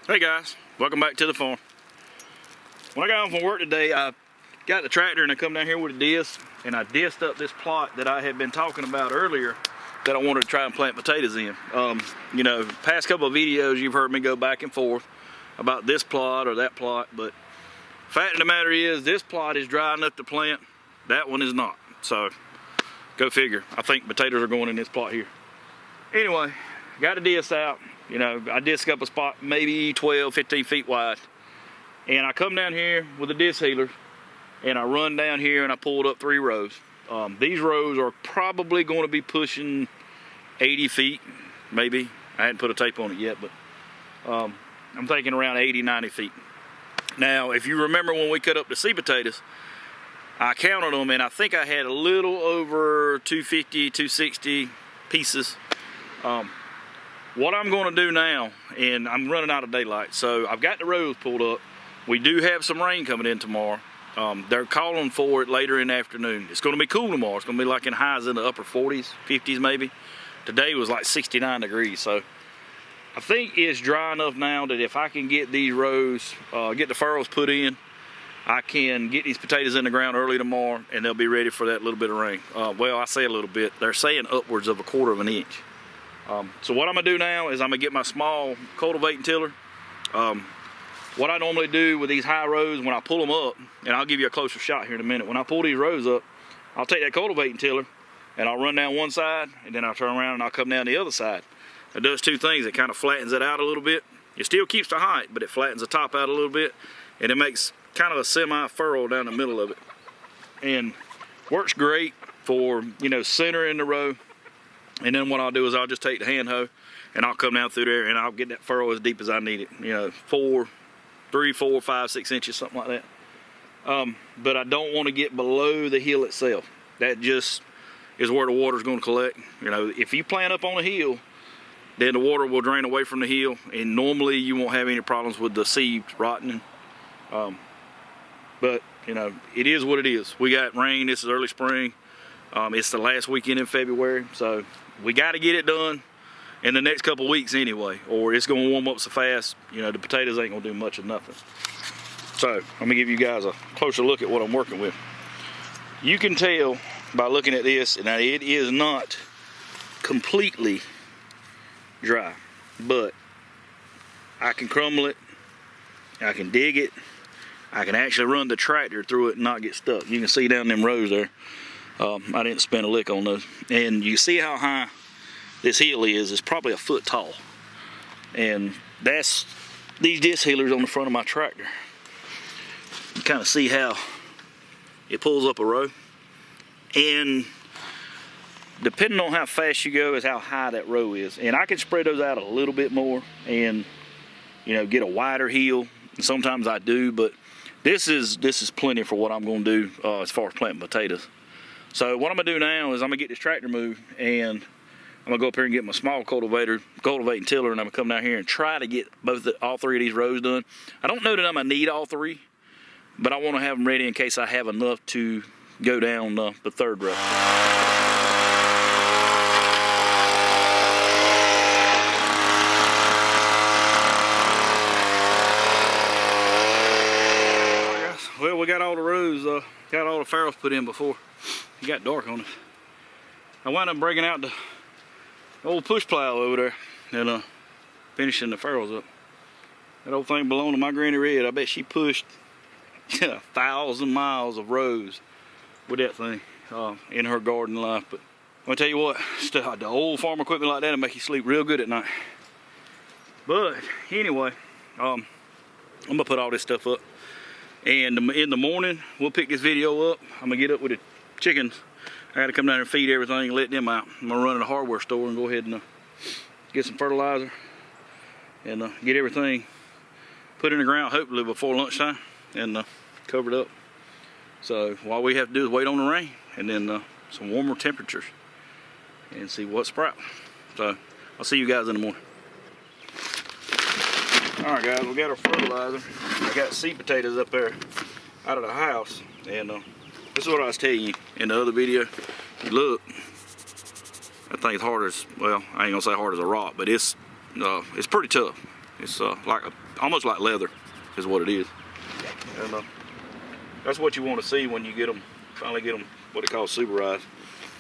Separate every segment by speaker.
Speaker 1: Hey guys, welcome back to the farm. When I got home from work today, I got the tractor and I come down here with a disc and I disced up this plot that I had been talking about earlier that I wanted to try and plant potatoes in. You know, past couple of videos you've heard me go back and forth about this plot or that plot, but fact of the matter is this plot is dry enough to plant, that one is not. So go figure. I think potatoes are going in this plot here. Anyway, got the disc out. You know, I disc up a spot maybe 12, 15 feet wide. And I come down here with a disc healer and I run down here and I pulled up 3 rows. These rows are probably going to be pushing 80 feet, maybe. I hadn't put a tape on it yet, but I'm thinking around 80, 90 feet. Now, if you remember when we cut up the seed potatoes, I counted them and I think I had a little over 250, 260 pieces. What I'm going to do now, and I'm running out of daylight, so I've got the rows pulled up. We do have some rain coming in tomorrow. They're calling for it later in the afternoon. It's going to be cool tomorrow. It's going to be like in highs in the upper 40s, 50s maybe. Today was like 69 degrees, so I think it's dry enough now that if I can get these rows, get the furrows put in, I can get these potatoes in the ground early tomorrow and they'll be ready for that little bit of rain. Well, I say a little bit. They're saying upwards of 1/4 of an inch. So what I'm going to do now is I'm going to get my small cultivating tiller. What I normally do with these high rows when I pull them up, and I'll give you a closer shot here in a minute. When I pull these rows up, I'll take that cultivating tiller and I'll run down one side and then I'll turn around and I'll come down the other side. It does 2 things. It kind of flattens it out a little bit. It still keeps the height, but it flattens the top out a little bit and it makes kind of a semi-furrow down the middle of it. And works great for, you know, centering the row. And then what I'll do is I'll just take the hand hoe and I'll come down through there and I'll get that furrow as deep as I need it. You know, 3, 4, 5, 6 inches, something like that. But I don't want to get below the hill itself. That just is where the water's going to collect. You know, if you plant up on a hill, then the water will drain away from the hill and normally you won't have any problems with the seed rotting. But, you know, it is what it is. We got rain. This is early spring. It's the last weekend in February, so we got to get it done in the next couple weeks anyway, or it's going to warm up so fast, you know, the potatoes ain't going to do much of nothing. So I'm going to give you guys a closer look at what I'm working with. You can tell by looking at this that it is not completely dry, but I can crumble it, I can dig it, I can actually run the tractor through it and not get stuck. You can see down them rows there. I didn't spend a lick on those. And you see how high this hill is. It's probably 1 foot tall. And that's these disc healers on the front of my tractor. You kind of see how it pulls up a row. And depending on how fast you go is how high that row is. And I can spread those out a little bit more and, you know, get a wider hill. And sometimes I do, but this is plenty for what I'm going to do as far as planting potatoes. So what I'm going to do now is I'm going to get this tractor moved and I'm going to go up here and get my small cultivating tiller, and I'm going to come down here and try to get all 3 of these rows done. I don't know that I'm going to need all 3, but I want to have them ready in case I have enough to go down the 3rd row. Well, we got all the rows, got all the furrows put in before it got dark on us. I wound up breaking out the old push plow over there and finishing the furrows up. That old thing belonged to my Granny Red. I bet she pushed 1,000 miles of rows with that thing in her garden life. But I'm gonna tell you what, the old farm equipment like that will make you sleep real good at night. But anyway, I'm gonna put all this stuff up. And in the morning, we'll pick this video up. I'm gonna get up with the chickens. I gotta come down and feed everything and let them out. I'm gonna run to the hardware store and go ahead and get some fertilizer and get everything put in the ground, hopefully before lunchtime, and covered up. So all we have to do is wait on the rain and then some warmer temperatures and see what sprouts. So I'll see you guys in the morning. All right, guys, we got our fertilizer. I got seed potatoes up there out of the house, and this is what I was telling you in the other video. Look, that thing's hard as, well, I ain't gonna say hard as a rock, but it's pretty tough. It's almost like leather is what it is. And that's what you want to see when you get them, finally get them what they call superized.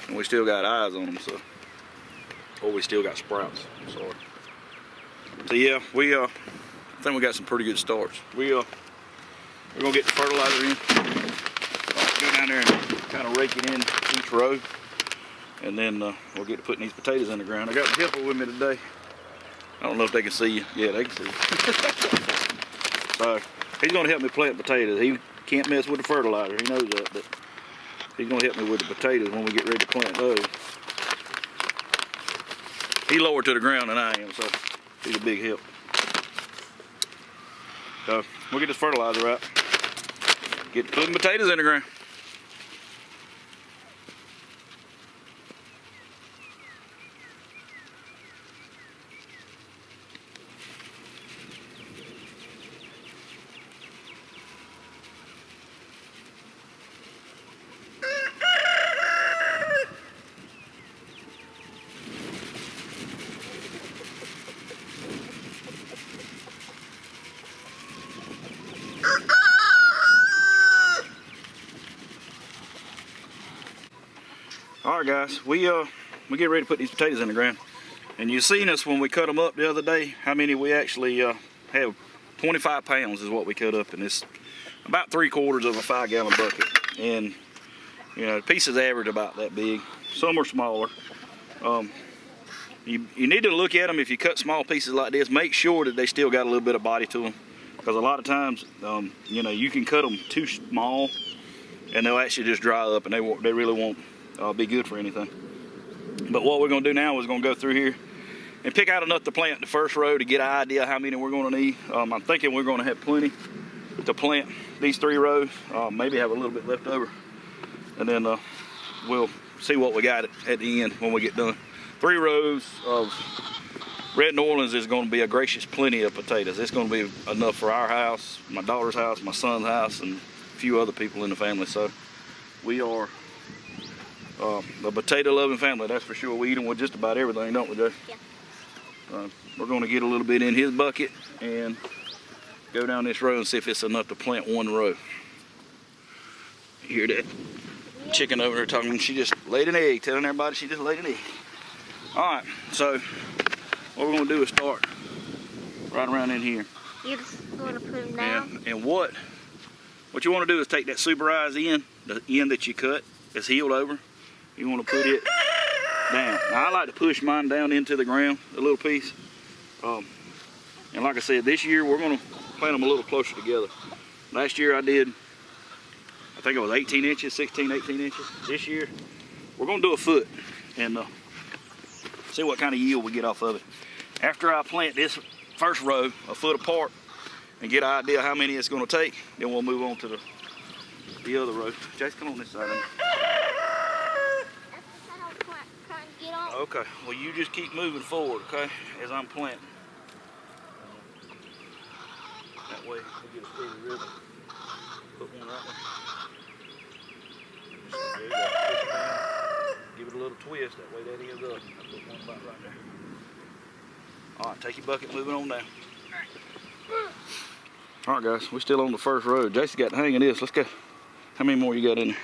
Speaker 1: And we still got eyes on them, so, or we still got sprouts. Sorry. So yeah, I think we got some pretty good starts. We're gonna get the fertilizer in. Go down there and kind of rake it in each row, and then we'll get to putting these potatoes in the ground. I got the helper with me today. I don't know if they can see you. Yeah, they can see you. So he's gonna help me plant potatoes. He can't mess with the fertilizer. He knows that, but he's gonna help me with the potatoes when we get ready to plant those. He's lower to the ground than I am, so he's a big help. So we'll get this fertilizer out. Get to putting potatoes in the ground. All right, guys, we get ready to put these potatoes in the ground, and you seen us when we cut them up the other day. How many we actually have? 25 pounds is what we cut up, and it's about 3/4 of a 5-gallon bucket. And you know, the pieces average about that big. Some are smaller. You need to look at them if you cut small pieces like this. Make sure that they still got a little bit of body to them, because a lot of times, you know, you can cut them too small, and they'll actually just dry up, and they really won't be good for anything. But what we're going to do now is going to go through here and pick out enough to plant the first row to get an idea how many we're going to need. I'm thinking we're going to have plenty to plant these 3 rows. Maybe have a little bit left over, and then we'll see what we got at the end when we get done. 3 rows of Red Norlands is going to be a gracious plenty of potatoes. It's going to be enough for our house, my daughter's house, my son's house, and a few other people in the family. So we are a potato-loving family, that's for sure. We eat them with just about everything, don't we, Jay? Yeah. We're going to get a little bit in his bucket and go down this row and see if it's enough to plant 1 row. You hear that chicken over there talking? She just laid an egg, telling everybody she just laid an egg. All right, so what we're going to do is start right around in here.
Speaker 2: You're just going to put them down?
Speaker 1: And what you want to do is take that superized end, the end that you cut, it's healed over. You want to put it down. Now, I like to push mine down into the ground, a little piece. And like I said, this year we're going to plant them a little closer together. Last year I did, I think it was 18 inches, 16, 18 inches. This year we're going to do a foot and see what kind of yield we get off of it. After I plant this first row a foot apart and get an idea how many it's going to take, then we'll move on to the other row. Jason, come on this side. Okay, well you just keep moving forward, okay, as I'm planting. That way we get a steady rhythm. Put one right there. There you go. Push it down. Give it a little twist, that way that ends up. I put one about right there. Alright, take your bucket, moving on down. Alright guys, we're still on the first row. Jason got the hang of this. Let's go. How many more you got in there?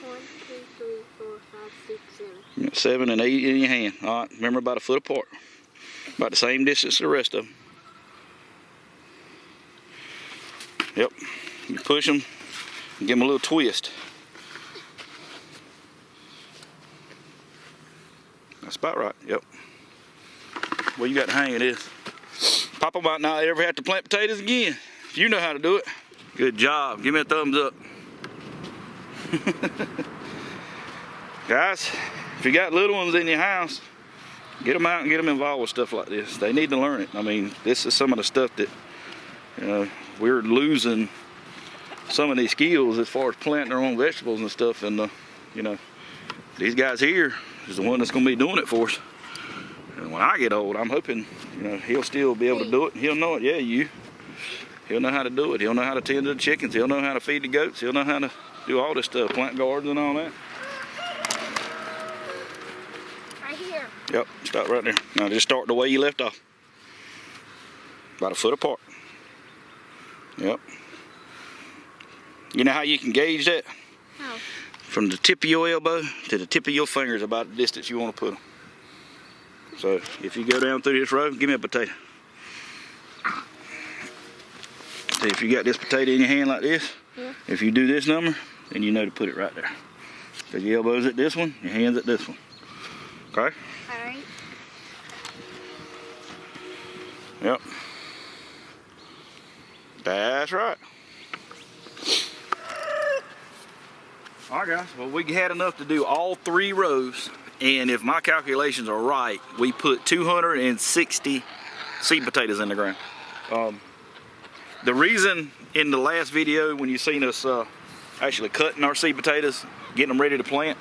Speaker 2: 1, 2, 3, 4, 5, 6, 7.
Speaker 1: You got 7 and 8 in your hand. All right, remember about a foot apart. About the same distance as the rest of them. Yep, you push them and give them a little twist. That's about right, yep. Well, you got the hang of this. Papa might not ever have to plant potatoes again. You know how to do it. Good job, give me a thumbs up. Guys, if you got little ones in your house, get them out and get them involved with stuff like this. They need to learn it. I mean, this is some of the stuff that we're losing some of these skills as far as planting our own vegetables and stuff. And these guys here is the one that's going to be doing it for us. And when I get old, I'm hoping he'll still be able to do it. He'll know it. Yeah, he'll know how to do it. He'll know how to tend to the chickens. He'll know how to feed the goats. He'll know how to do all this stuff, plant gardens and all that.
Speaker 2: Right here.
Speaker 1: Yep, stop right there. Now just start the way you left off. About a foot apart. Yep. You know how you can gauge that?
Speaker 2: How?
Speaker 1: From the tip of your elbow to the tip of your fingers, about the distance you want to put them. So if you go down through this row, give me a potato. See, if you got this potato in your hand like this,
Speaker 2: yeah.
Speaker 1: If you do this number, then you know to put it right there. So your elbow's at this one, your hand's at this one. Okay?
Speaker 2: Alright.
Speaker 1: Yep. That's right. Alright guys, well we had enough to do all 3 rows, and if my calculations are right, we put 260 seed potatoes in the ground. The reason in the last video when you seen us actually cutting our seed potatoes, getting them ready to plant,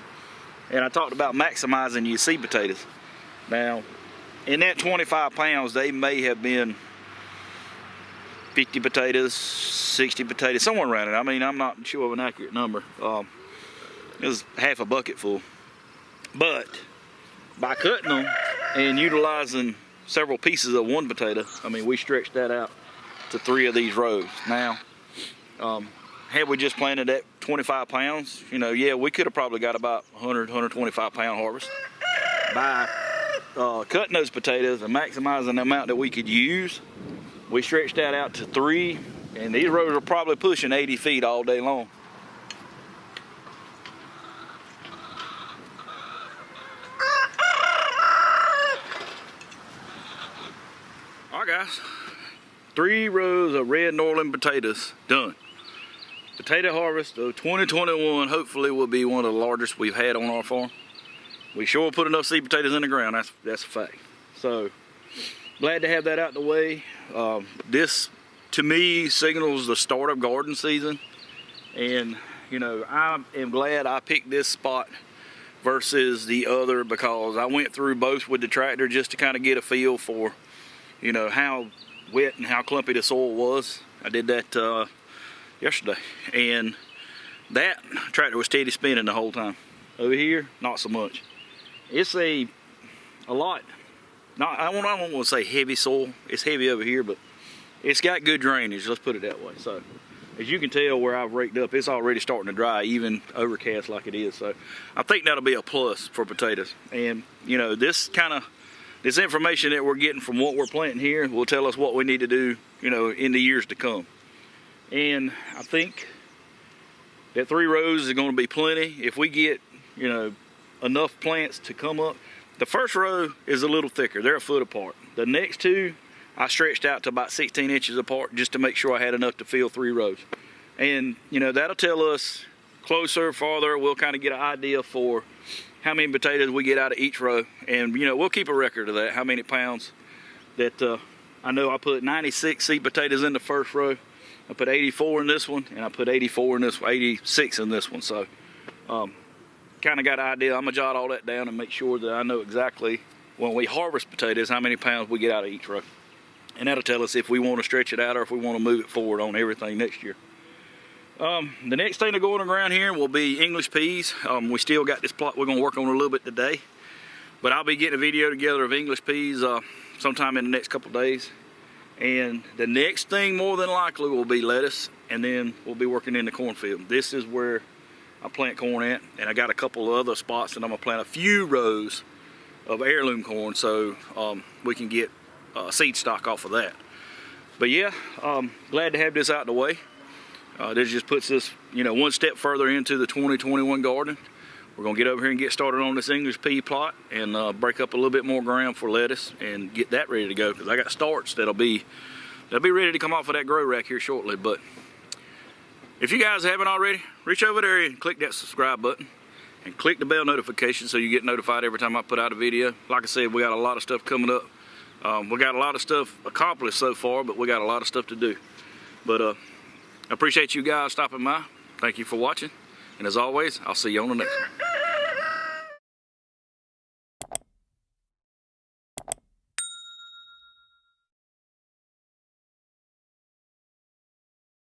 Speaker 1: and I talked about maximizing your seed potatoes. Now, in that 25 pounds, they may have been 50 potatoes, 60 potatoes, somewhere around it. I mean, I'm not sure of an accurate number. It was half a bucket full. But by cutting them and utilizing several pieces of one potato, I mean, we stretched that out to 3 of these rows. Now, had we just planted at 25 pounds, you know, yeah, we could have probably got about 100, 125 pound harvest. By cutting those potatoes and maximizing the amount that we could use, we stretched that out to 3, and these rows are probably pushing 80 feet all day long. All right, guys, 3 rows of Red Norland potatoes done. Potato harvest of 2021 hopefully will be one of the largest we've had on our farm. We sure put enough seed potatoes in the ground, that's a fact. So, glad to have that out the way. This, to me, signals the start of garden season. And, you know, I am glad I picked this spot versus the other, because I went through both with the tractor just to kind of get a feel for, you know, how wet and how clumpy the soil was. I did that yesterday, and that tractor was steady spinning the whole time. Over here, not so much. It's a lot, I don't want to say heavy soil. It's heavy over here, but it's got good drainage, let's put it that way. So as you can tell where I've raked up, it's already starting to dry, even overcast like it is. So I think that'll be a plus for potatoes. And you know, this information that we're getting from what we're planting here will tell us what we need to do, you know, in the years to come. And I think that 3 rows is going to be plenty. If we get, you know, enough plants to come up. The first row is a little thicker, they're a foot apart. The next 2, I stretched out to about 16 inches apart just to make sure I had enough to fill 3 rows. And, you know, that'll tell us closer, farther, we'll kind of get an idea for how many potatoes we get out of each row. And, you know, we'll keep a record of that, how many pounds that I know I put 96 seed potatoes in the first row. I put 84 in this one, and I put 84 in this one, 86 in this one. So, kind of got an idea. I'm gonna jot all that down and make sure that I know exactly when we harvest potatoes how many pounds we get out of each row. And that'll tell us if we want to stretch it out or if we want to move it forward on everything next year. The next thing to go on the ground here will be English peas. We still got this plot we're gonna work on a little bit today, but I'll be getting a video together of English peas sometime in the next couple days. And the next thing more than likely will be lettuce, and then we'll be working in the cornfield. This is where I plant corn at, and I got a couple of other spots that I'm gonna plant a few rows of heirloom corn so we can get seed stock off of that. But yeah, glad to have this out the way. This just puts us, you know, one step further into the 2021 garden. We're gonna get over here and get started on this English pea plot and break up a little bit more ground for lettuce and get that ready to go, because I got starts that'll be ready to come off of that grow rack here shortly. But if you guys haven't already, reach over there and click that subscribe button and click the bell notification so you get notified every time I put out a video. Like I said, we got a lot of stuff coming up. We got a lot of stuff accomplished so far, but we got a lot of stuff to do. But I appreciate you guys stopping by. Thank you for watching. And as always, I'll see you on the next one.